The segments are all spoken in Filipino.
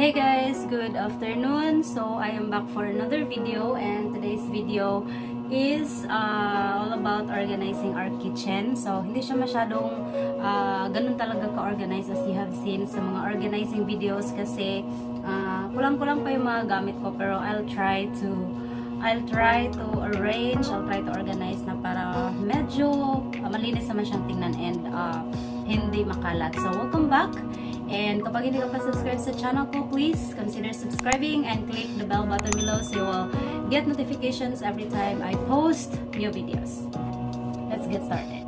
Hey guys, good afternoon. So I am back for another video, and today's video is all about organizing our kitchen. So hindi siya masyadong ganun talaga ka-organize as you have seen sa mga organizing videos kasi kulang-kulang pa yung mga gamit ko, pero I'll try to arrange, I'll try to organize na para medyo malinis naman siyang tingnan and hindi makalat. So welcome back. And kapag hindi ka pa subscribe sa channel ko, please consider subscribing and click the bell button below so you will get notifications every time I post new videos. Let's get started.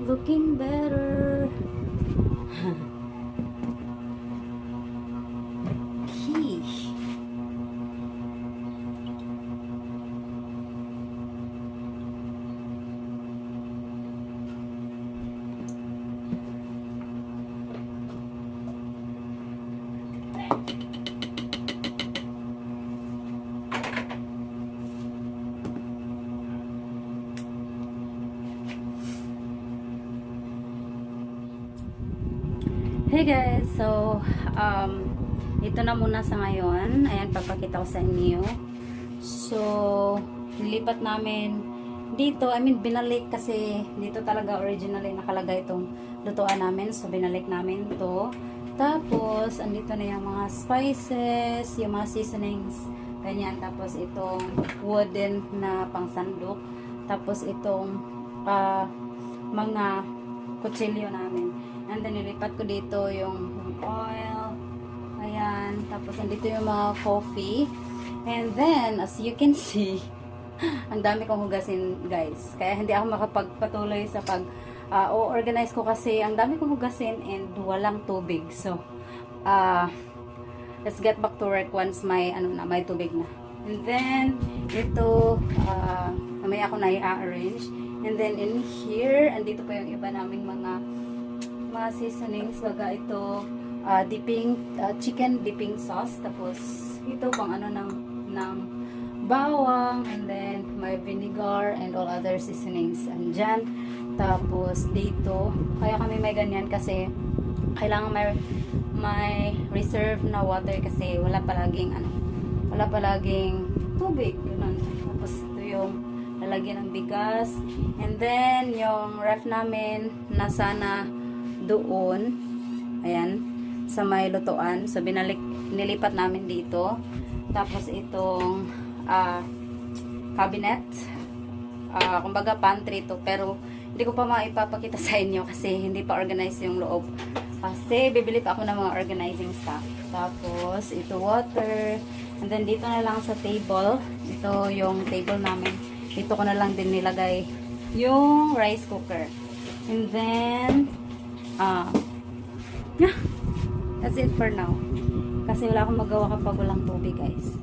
Looking better. Sheesh. Hey guys, so ito na muna sa ngayon. Ayan, papakita ko sa inyo. So nilipat namin dito, binalik kasi dito talaga originally nakalagay itong lutuan namin. So binalik namin to. Tapos andito na yung mga spices, yung mga seasonings, ganyan. Tapos itong wooden na pangsandok. Tapos itong mga kutsilyo namin. And then, nilipat ko dito yung oil. Ayan. Tapos, andito yung mga coffee. And then, as you can see, ang dami kong hugasin, guys. Kaya hindi ako makapagpatuloy sa o-organize ko kasi ang dami kong hugasin and walang tubig. So, let's get back to work once may tubig na. And then, ito, mamaya ako na i-arrange. And then, in here, andito pa yung iba naming mga seasonings. Baga ito, chicken dipping sauce. Tapos, ito pang ng bawang. And then, may vinegar and all other seasonings. Andyan. Tapos, dito, kaya kami may ganyan kasi kailangan may reserve na water kasi wala palaging tubig. Ganun. Tapos, ito yung lalagyan ng bigas. And then, yung ref namin nasa na doon. Ayan. Sa may lutuan. So, nilipat namin dito. Tapos, itong cabinet. Kumbaga, pantry to. Pero, hindi ko pa maipapakita sa inyo kasi hindi pa organized yung loob. Kasi, bibili pa ako ng mga organizing stuff. Tapos, ito water. And then, dito na lang sa table. Ito yung table namin. Dito ko na lang din nilagay yung rice cooker. And then, that's it for now. Kasi wala akong magawa kapag walang tubig, guys.